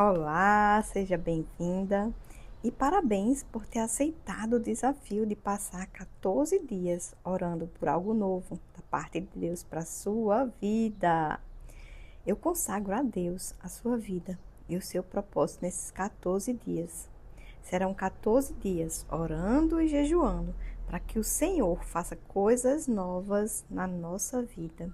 Olá, seja bem-vinda e parabéns por ter aceitado o desafio de passar 14 dias orando por algo novo da parte de Deus para a sua vida. Eu consagro a Deus a sua vida e o seu propósito nesses 14 dias. Serão 14 dias orando e jejuando para que o Senhor faça coisas novas na nossa vida.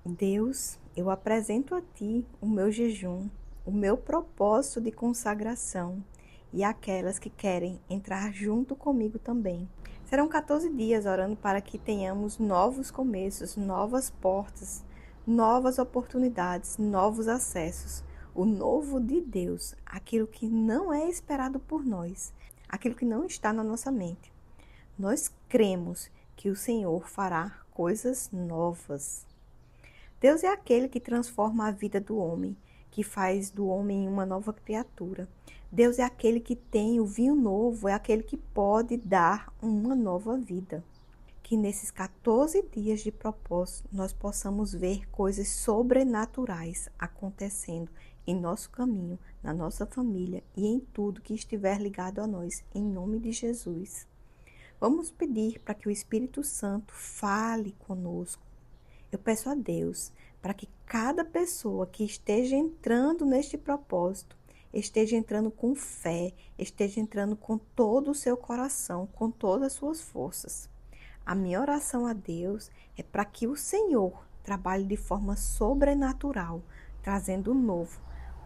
Deus, eu apresento a Ti o meu jejum, o meu propósito de consagração e aquelas que querem entrar junto comigo também. Serão 14 dias orando para que tenhamos novos começos, novas portas, novas oportunidades, novos acessos. O novo de Deus, aquilo que não é esperado por nós, aquilo que não está na nossa mente. Nós cremos que o Senhor fará coisas novas. Deus é aquele que transforma a vida do homem, que faz do homem uma nova criatura. Deus é aquele que tem o vinho novo, é aquele que pode dar uma nova vida. Que nesses 14 dias de propósito nós possamos ver coisas sobrenaturais acontecendo em nosso caminho, na nossa família e em tudo que estiver ligado a nós, em nome de Jesus. Vamos pedir para que o Espírito Santo fale conosco. Eu peço a Deus para que cada pessoa que esteja entrando neste propósito, esteja entrando com fé, esteja entrando com todo o seu coração, com todas as suas forças. A minha oração a Deus é para que o Senhor trabalhe de forma sobrenatural, trazendo o novo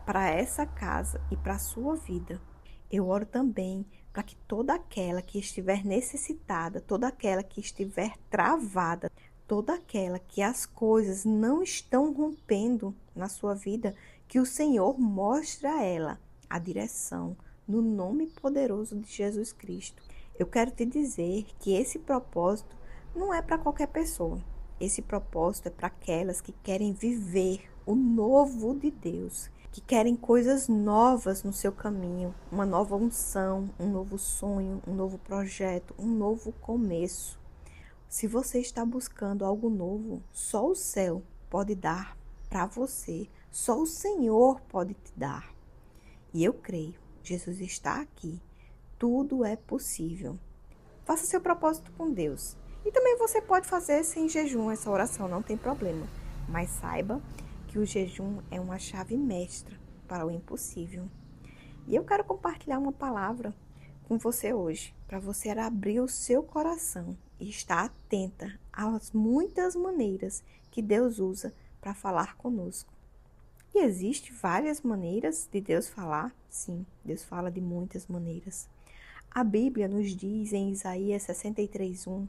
para essa casa e para a sua vida. Eu oro também para que toda aquela que estiver necessitada, toda aquela que estiver travada, toda aquela que as coisas não estão rompendo na sua vida, que o Senhor mostre a ela a direção, no nome poderoso de Jesus Cristo. Eu quero te dizer que esse propósito não é para qualquer pessoa. Esse propósito é para aquelas que querem viver o novo de Deus, que querem coisas novas no seu caminho, uma nova unção, um novo sonho, um novo projeto, um novo começo. Se você está buscando algo novo, só o céu pode dar para você, só o Senhor pode te dar. E eu creio, Jesus está aqui, tudo é possível. Faça seu propósito com Deus. E também você pode fazer sem jejum essa oração, não tem problema. Mas saiba que o jejum é uma chave mestra para o impossível. E eu quero compartilhar uma palavra com você hoje, para você abrir o seu coração e estar atenta às muitas maneiras que Deus usa para falar conosco. E existem várias maneiras de Deus falar? Sim, Deus fala de muitas maneiras. A Bíblia nos diz em Isaías 63:1,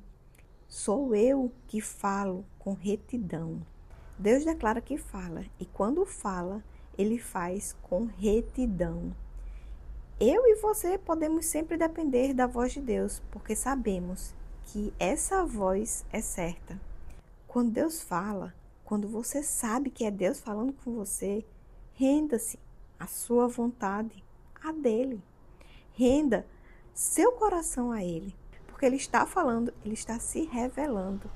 sou eu que falo com retidão. Deus declara que fala, e quando fala, Ele faz com retidão. Eu e você podemos sempre depender da voz de Deus, porque sabemos que essa voz é certa. Quando Deus fala, quando você sabe que é Deus falando com você, renda-se à sua vontade, a dele. Renda seu coração a ele, porque ele está falando, ele está se revelando.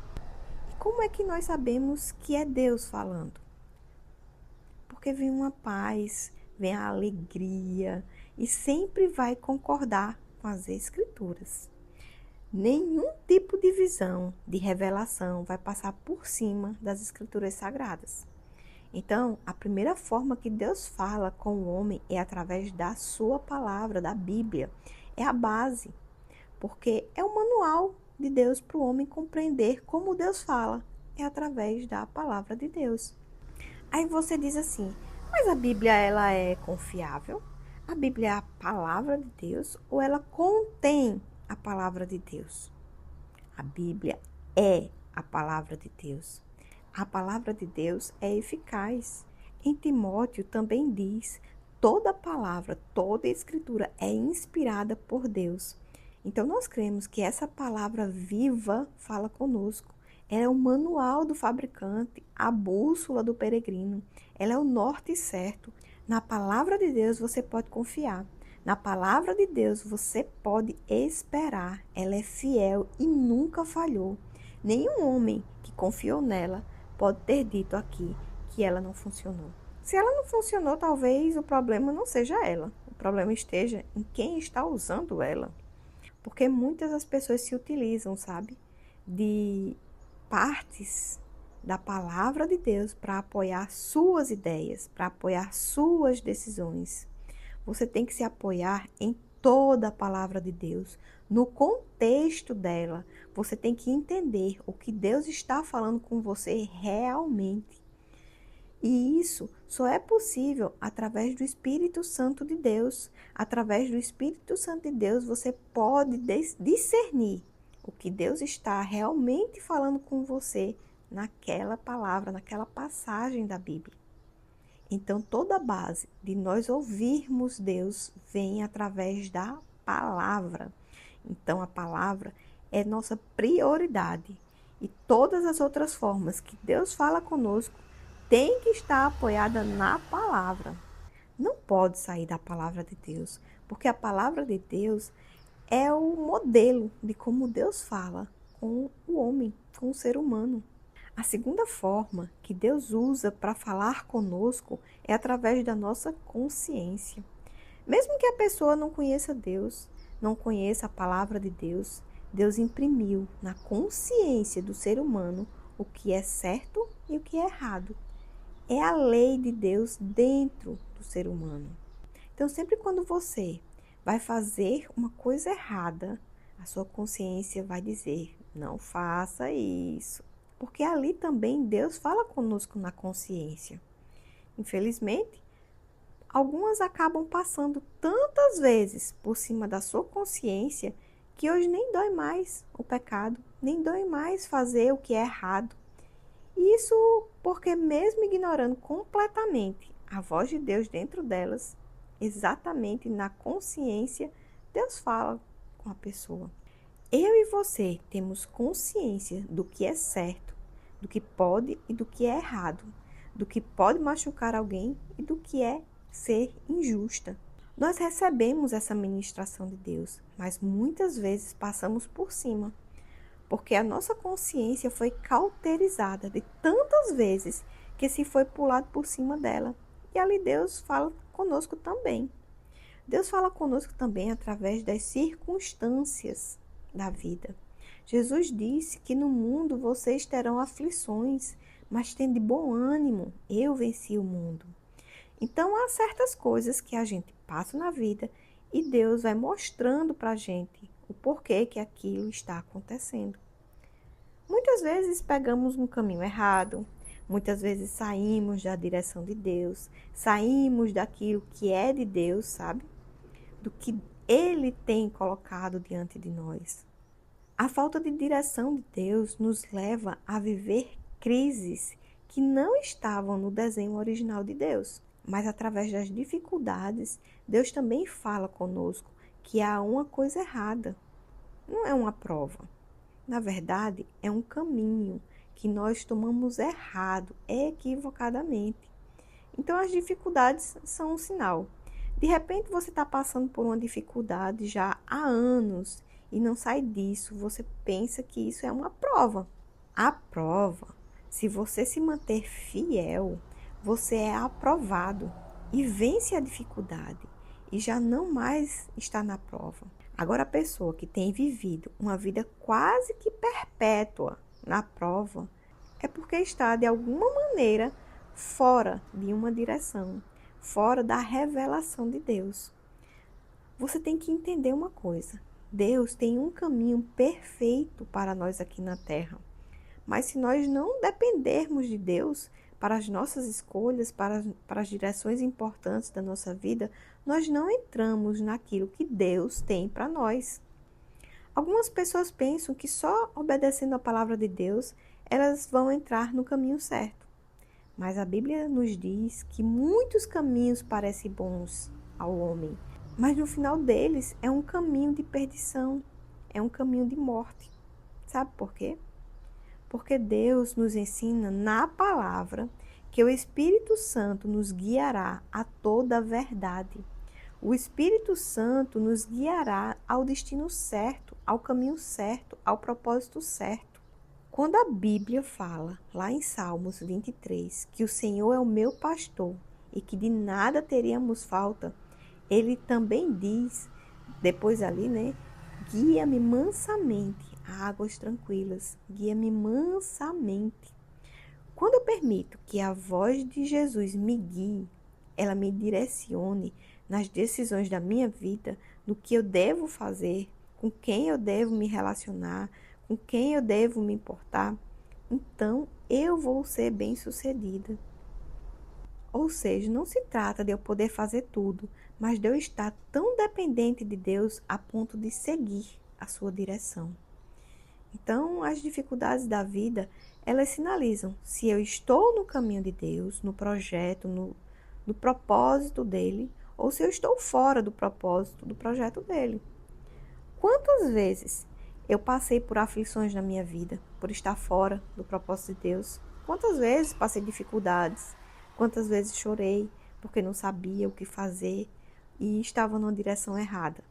E como é que nós sabemos que é Deus falando? Porque vem uma paz, vem a alegria e sempre vai concordar com as Escrituras. Nenhum tipo de visão, de revelação vai passar por cima das Escrituras Sagradas. Então, a primeira forma que Deus fala com o homem é através da sua palavra, da Bíblia. É a base, porque é o manual de Deus para o homem compreender como Deus fala. É através da palavra de Deus. Aí você diz assim, mas a Bíblia ela é confiável? A Bíblia é a palavra de Deus ou ela contém a palavra de Deus? A Bíblia é a palavra de Deus. A palavra de Deus é eficaz. Em Timóteo também diz, toda palavra, toda escritura é inspirada por Deus. Então nós cremos que essa palavra viva fala conosco. Ela é o manual do fabricante, a bússola do peregrino. Ela é o norte certo. Na palavra de Deus você pode confiar. Na palavra de Deus você pode esperar. Ela é fiel e nunca falhou. Nenhum homem que confiou nela pode ter dito aqui que ela não funcionou. Se ela não funcionou, talvez o problema não seja ela. O problema esteja em quem está usando ela. Porque muitas das pessoas se utilizam, sabe, de partes da palavra de Deus para apoiar suas ideias, para apoiar suas decisões. Você tem que se apoiar em toda a palavra de Deus, no contexto dela. Você tem que entender o que Deus está falando com você realmente. E isso só é possível através do Espírito Santo de Deus. Através do Espírito Santo de Deus, você pode discernir o que Deus está realmente falando com você naquela palavra, naquela passagem da Bíblia. Então, toda a base de nós ouvirmos Deus vem através da palavra. Então, a palavra é nossa prioridade. E todas as outras formas que Deus fala conosco tem que estar apoiada na palavra. Não pode sair da palavra de Deus, porque a palavra de Deus é o modelo de como Deus fala com o homem, com o ser humano. A segunda forma que Deus usa para falar conosco é através da nossa consciência. Mesmo que a pessoa não conheça Deus, não conheça a palavra de Deus, Deus imprimiu na consciência do ser humano o que é certo e o que é errado. É a lei de Deus dentro do ser humano. Então, sempre quando você vai fazer uma coisa errada, a sua consciência vai dizer, não faça isso. Porque ali também Deus fala conosco na consciência. Infelizmente, algumas acabam passando tantas vezes por cima da sua consciência que hoje nem dói mais o pecado, nem dói mais fazer o que é errado. Isso porque mesmo ignorando completamente a voz de Deus dentro delas, exatamente na consciência, Deus fala com a pessoa. Eu e você temos consciência do que é certo, do que pode e do que é errado, do que pode machucar alguém e do que é ser injusta. Nós recebemos essa ministração de Deus, mas muitas vezes passamos por cima, porque a nossa consciência foi cauterizada de tantas vezes que se foi pulado por cima dela. E ali Deus fala conosco também. Deus fala conosco também através das circunstâncias da vida. Jesus disse que no mundo vocês terão aflições, mas tende bom ânimo, eu venci o mundo. Então há certas coisas que a gente passa na vida e Deus vai mostrando para a gente o porquê que aquilo está acontecendo. Muitas vezes pegamos um caminho errado, muitas vezes saímos da direção de Deus, saímos daquilo que é de Deus, sabe? Do que Ele tem colocado diante de nós. A falta de direção de Deus nos leva a viver crises que não estavam no desenho original de Deus. Mas através das dificuldades, Deus também fala conosco que há uma coisa errada. Não é uma prova. Na verdade, é um caminho que nós tomamos errado, equivocadamente. Então, as dificuldades são um sinal. De repente, você está passando por uma dificuldade já há anos e não sai disso. Você pensa que isso é uma prova. A prova, se você se manter fiel, você é aprovado e vence a dificuldade e já não mais está na prova. Agora, a pessoa que tem vivido uma vida quase que perpétua na prova é porque está, de alguma maneira, fora de uma direção, fora da revelação de Deus. Você tem que entender uma coisa. Deus tem um caminho perfeito para nós aqui na Terra. Mas se nós não dependermos de Deus para as nossas escolhas, para as direções importantes da nossa vida, nós não entramos naquilo que Deus tem para nós. Algumas pessoas pensam que só obedecendo a palavra de Deus, elas vão entrar no caminho certo. Mas a Bíblia nos diz que muitos caminhos parecem bons ao homem, mas no final deles é um caminho de perdição, é um caminho de morte. Sabe por quê? Porque Deus nos ensina na palavra que o Espírito Santo nos guiará a toda a verdade. O Espírito Santo nos guiará ao destino certo, ao caminho certo, ao propósito certo. Quando a Bíblia fala, lá em Salmos 23, que o Senhor é o meu pastor e que de nada teríamos falta. Ele também diz, depois ali, né? Guia-me mansamente a águas tranquilas, guia-me mansamente. Quando eu permito que a voz de Jesus me guie, ela me direcione nas decisões da minha vida, no que eu devo fazer, com quem eu devo me relacionar, com quem eu devo me importar, então eu vou ser bem-sucedida. Ou seja, não se trata de eu poder fazer tudo, mas de eu estar tão dependente de Deus a ponto de seguir a sua direção. Então, as dificuldades da vida, elas sinalizam se eu estou no caminho de Deus, no projeto, no propósito dele, ou se eu estou fora do propósito, do projeto dele. Quantas vezes eu passei por aflições na minha vida, por estar fora do propósito de Deus? Quantas vezes passei dificuldades? Quantas vezes chorei porque não sabia o que fazer e estava numa direção errada?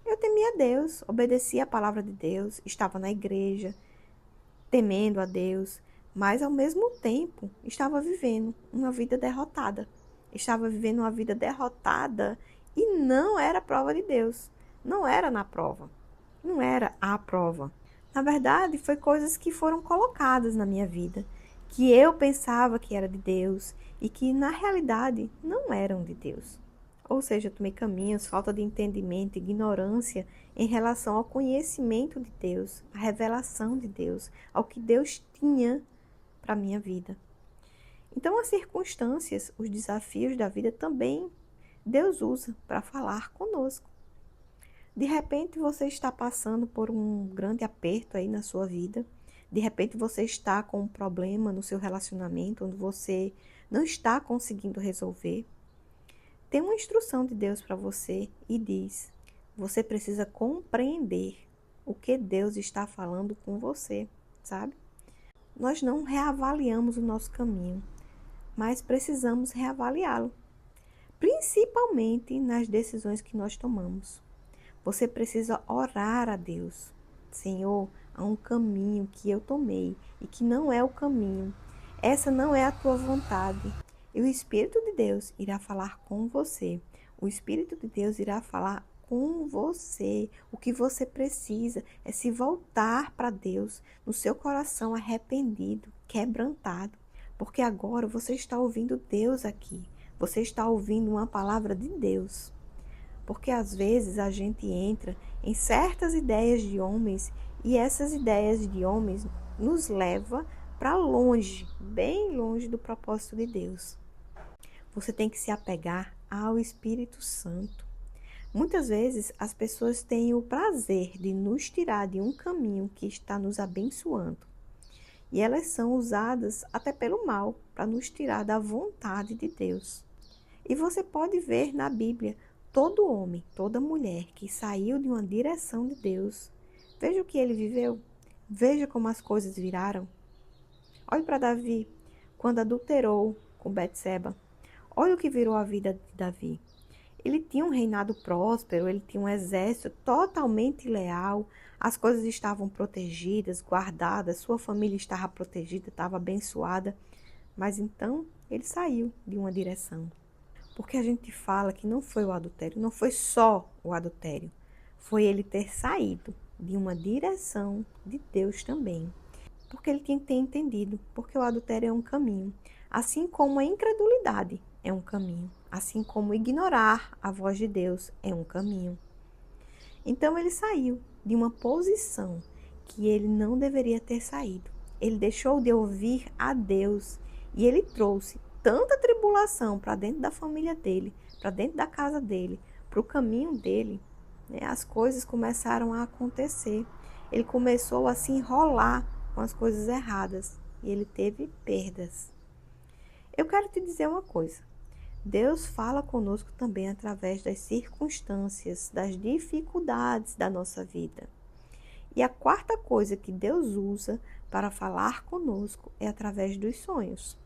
Eu temia a Deus, obedecia a palavra de Deus, estava na igreja, temendo a Deus, mas ao mesmo tempo estava vivendo uma vida derrotada. Estava vivendo uma vida derrotada e não era prova de Deus. Não era na prova. Não era a prova. Na verdade, foi coisas que foram colocadas na minha vida, que eu pensava que era de Deus e que na realidade não eram de Deus. Ou seja, eu tomei caminhos, falta de entendimento, ignorância em relação ao conhecimento de Deus, a revelação de Deus, ao que Deus tinha para a minha vida. Então, as circunstâncias, os desafios da vida também Deus usa para falar conosco. De repente, você está passando por um grande aperto aí na sua vida. De repente, você está com um problema no seu relacionamento, onde você não está conseguindo resolver. Tem uma instrução de Deus para você e diz: você precisa compreender o que Deus está falando com você, sabe? Nós não reavaliamos o nosso caminho, mas precisamos reavaliá-lo, principalmente nas decisões que nós tomamos. Você precisa orar a Deus: Senhor, há um caminho que eu tomei e que não é o caminho. Essa não é a tua vontade. E o Espírito de Deus irá falar com você. O Espírito de Deus irá falar com você. O que você precisa é se voltar para Deus no seu coração arrependido, quebrantado. Porque agora você está ouvindo Deus aqui. Você está ouvindo uma palavra de Deus. Porque às vezes a gente entra em certas ideias de homens e essas ideias de homens nos levam para longe, bem longe do propósito de Deus. Você tem que se apegar ao Espírito Santo. Muitas vezes as pessoas têm o prazer de nos tirar de um caminho que está nos abençoando. E elas são usadas até pelo mal para nos tirar da vontade de Deus. E você pode ver na Bíblia todo homem, toda mulher que saiu de uma direção de Deus. Veja o que ele viveu. Veja como as coisas viraram. Olhe para Davi, quando adulterou com Betseba. Olha o que virou a vida de Davi. Ele tinha um reinado próspero, ele tinha um exército totalmente leal, as coisas estavam protegidas, guardadas, sua família estava protegida, estava abençoada. Mas então ele saiu de uma direção. Porque a gente fala que não foi o adultério, não foi só o adultério. Foi ele ter saído de uma direção de Deus também. Porque ele tinha que ter entendido, porque o adultério é um caminho. Assim como a incredulidade é um caminho. Assim como ignorar a voz de Deus é um caminho. Então ele saiu de uma posição que ele não deveria ter saído. Ele deixou de ouvir a Deus e ele trouxe tanta tribulação para dentro da família dele, para dentro da casa dele, para o caminho dele, né? As coisas começaram a acontecer. Ele começou a se enrolar com as coisas erradas e ele teve perdas. Eu quero te dizer uma coisa. Deus fala conosco também através das circunstâncias, das dificuldades da nossa vida. E a quarta coisa que Deus usa para falar conosco é através dos sonhos.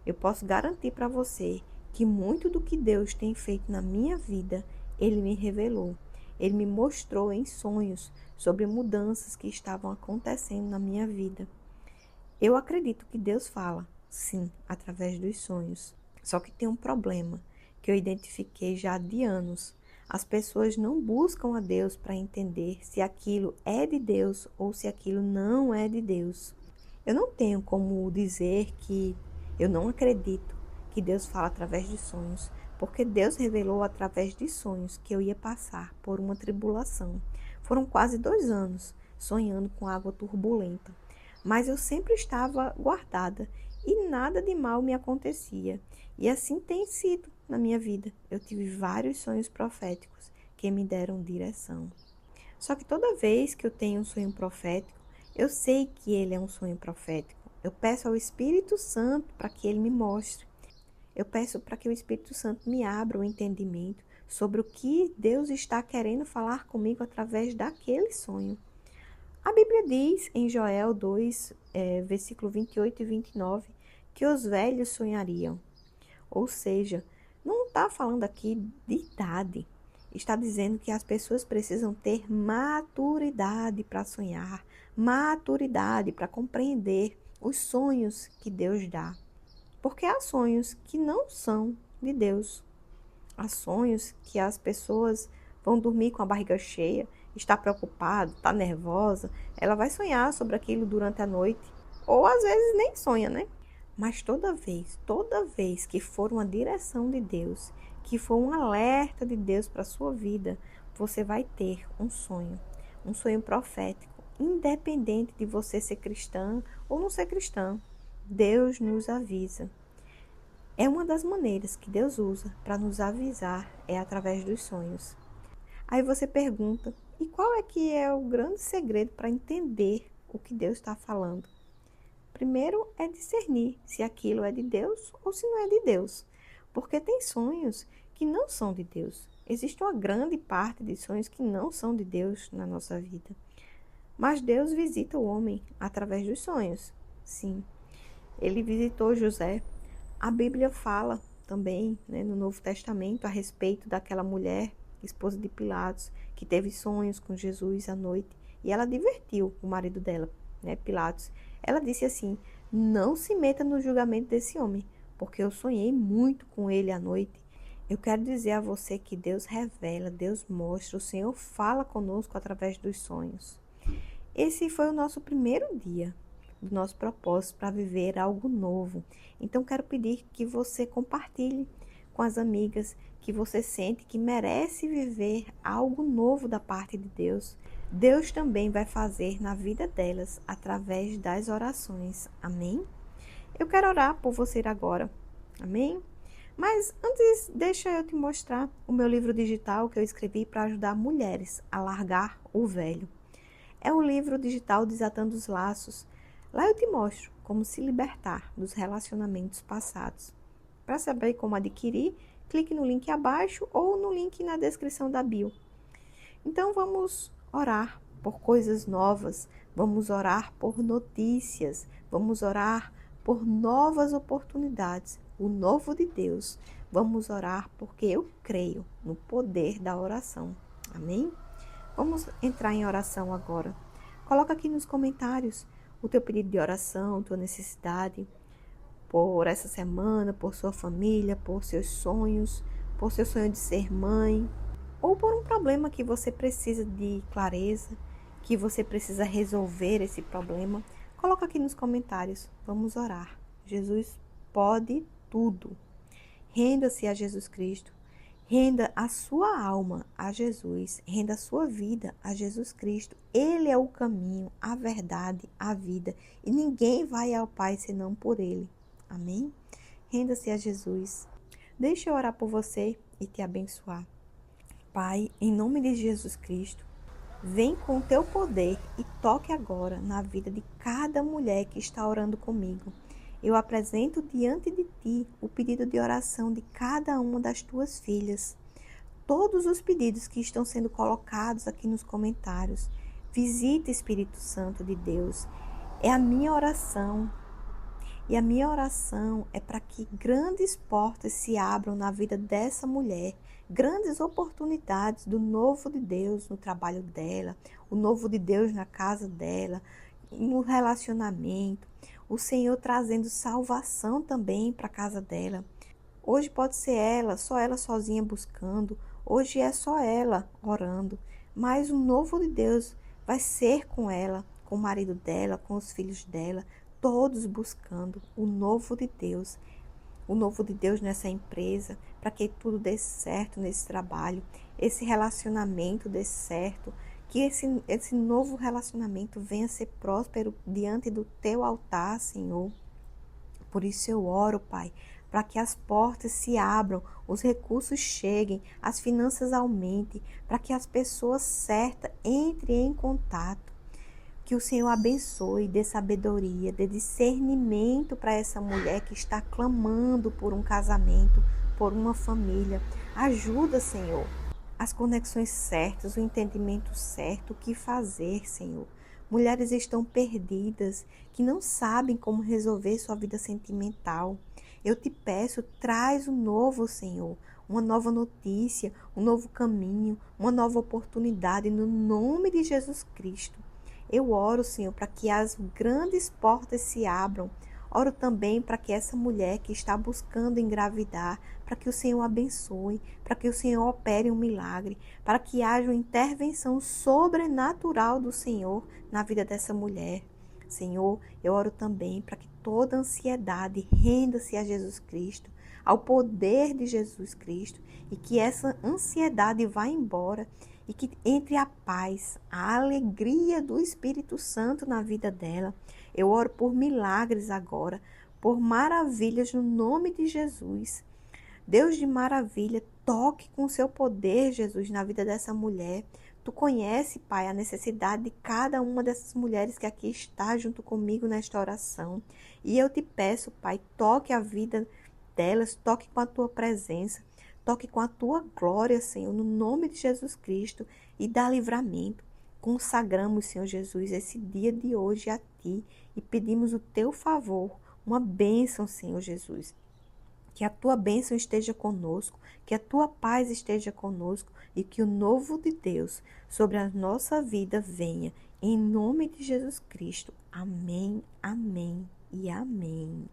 Eu posso garantir para você que muito do que Deus tem feito na minha vida, Ele me revelou. Ele me mostrou em sonhos sobre mudanças que estavam acontecendo na minha vida. Eu acredito que Deus fala, sim, através dos sonhos. Só que tem um problema que eu identifiquei já de anos. As pessoas não buscam a Deus para entender se aquilo é de Deus ou se aquilo não é de Deus. Eu não tenho como dizer que eu não acredito que Deus fala através de sonhos, porque Deus revelou através de sonhos que eu ia passar por uma tribulação. Foram quase 2 anos sonhando com água turbulenta, mas eu sempre estava guardada e nada de mal me acontecia. E assim tem sido na minha vida. Eu tive vários sonhos proféticos que me deram direção. Só que toda vez que eu tenho um sonho profético, eu sei que ele é um sonho profético. Eu peço ao Espírito Santo para que ele me mostre. Eu peço para que o Espírito Santo me abra o entendimento sobre o que Deus está querendo falar comigo através daquele sonho. A Bíblia diz em Joel 2, versículo 28 e 29, que os velhos sonhariam. Ou seja, não está falando aqui de idade. Está dizendo que as pessoas precisam ter maturidade para sonhar, maturidade para compreender os sonhos que Deus dá. Porque há sonhos que não são de Deus. Há sonhos que as pessoas vão dormir com a barriga cheia, está preocupada, está nervosa, ela vai sonhar sobre aquilo durante a noite. Ou às vezes nem sonha, né? Mas toda vez que for uma direção de Deus, que for um alerta de Deus para a sua vida, você vai ter um sonho profético, independente de você ser cristã ou não ser cristã. Deus nos avisa. É uma das maneiras que Deus usa para nos avisar, é através dos sonhos. Aí você pergunta, e qual é que é o grande segredo para entender o que Deus está falando? Primeiro é discernir se aquilo é de Deus ou se não é de Deus. Porque tem sonhos que não são de Deus. Existe uma grande parte de sonhos que não são de Deus na nossa vida. Mas Deus visita o homem através dos sonhos. Sim, ele visitou José. A Bíblia fala também, no Novo Testamento, a respeito daquela mulher, esposa de Pilatos, que teve sonhos com Jesus à noite. E ela divertiu o marido dela, Pilatos. Ela disse assim, não se meta no julgamento desse homem, porque eu sonhei muito com ele à noite. Eu quero dizer a você que Deus revela, Deus mostra, o Senhor fala conosco através dos sonhos. Esse foi o nosso primeiro dia do nosso propósito para viver algo novo. Então, quero pedir que você compartilhe com as amigas que você sente que merece viver algo novo da parte de Deus. Deus também vai fazer na vida delas através das orações. Amém? Eu quero orar por você agora. Amém? Mas antes, deixa eu te mostrar o meu livro digital que eu escrevi para ajudar mulheres a largar o velho. É o livro digital Desatando os Laços. Lá eu te mostro como se libertar dos relacionamentos passados. Para saber como adquirir, clique no link abaixo ou no link na descrição da bio. Então vamos orar por coisas novas, vamos orar por notícias, vamos orar por novas oportunidades, o novo de Deus. Vamos orar porque eu creio no poder da oração. Amém? Vamos entrar em oração agora. Coloca aqui nos comentários o teu pedido de oração, tua necessidade por essa semana, por sua família, por seus sonhos, por seu sonho de ser mãe, ou por um problema que você precisa de clareza, que você precisa resolver esse problema. Coloca aqui nos comentários. Vamos orar. Jesus pode tudo. Renda-se a Jesus Cristo. Renda a sua alma a Jesus, renda a sua vida a Jesus Cristo. Ele é o caminho, a verdade, a vida. E ninguém vai ao Pai senão por Ele. Amém? Renda-se a Jesus. Deixa eu orar por você e te abençoar. Pai, em nome de Jesus Cristo, vem com o teu poder e toque agora na vida de cada mulher que está orando comigo. Eu apresento diante de ti o pedido de oração de cada uma das tuas filhas. Todos os pedidos que estão sendo colocados aqui nos comentários. Visita, Espírito Santo de Deus. É a minha oração. E a minha oração é para que grandes portas se abram na vida dessa mulher. Grandes oportunidades do novo de Deus no trabalho dela. O novo de Deus na casa dela. No relacionamento. O Senhor trazendo salvação também para a casa dela. Hoje pode ser ela sozinha buscando. Hoje é só ela orando. Mas o novo de Deus vai ser com ela, com o marido dela, com os filhos dela, todos buscando o novo de Deus. O novo de Deus nessa empresa, para que tudo dê certo nesse trabalho, esse relacionamento dê certo, que esse novo relacionamento venha ser próspero diante do teu altar, Senhor. Por isso eu oro, Pai, para que as portas se abram, os recursos cheguem, as finanças aumentem, para que as pessoas certas entrem em contato. Que o Senhor abençoe, dê sabedoria, dê discernimento para essa mulher que está clamando por um casamento, por uma família. Ajuda, Senhor, as conexões certas, o entendimento certo, o que fazer, Senhor. Mulheres estão perdidas, que não sabem como resolver sua vida sentimental. Eu te peço, traz o novo, Senhor, uma nova notícia, um novo caminho, uma nova oportunidade, no nome de Jesus Cristo. Eu oro, Senhor, para que as grandes portas se abram. Oro também para que essa mulher que está buscando engravidar, para que o Senhor abençoe, para que o Senhor opere um milagre, para que haja uma intervenção sobrenatural do Senhor na vida dessa mulher. Senhor, eu oro também para que toda ansiedade renda-se a Jesus Cristo, ao poder de Jesus Cristo, e que essa ansiedade vá embora e que entre a paz, a alegria do Espírito Santo na vida dela. Eu oro por milagres agora, por maravilhas no nome de Jesus. Deus de maravilha, toque com o seu poder, Jesus, na vida dessa mulher. Tu conhece, Pai, a necessidade de cada uma dessas mulheres que aqui está junto comigo nesta oração. E eu te peço, Pai, toque a vida delas, toque com a tua presença, toque com a tua glória, Senhor, no nome de Jesus Cristo, e dá livramento. Consagramos, Senhor Jesus, esse dia de hoje a ti e pedimos o teu favor, uma bênção, Senhor Jesus. Que a tua bênção esteja conosco, que a tua paz esteja conosco e que o novo de Deus sobre a nossa vida venha. Em nome de Jesus Cristo. Amém, amém e amém.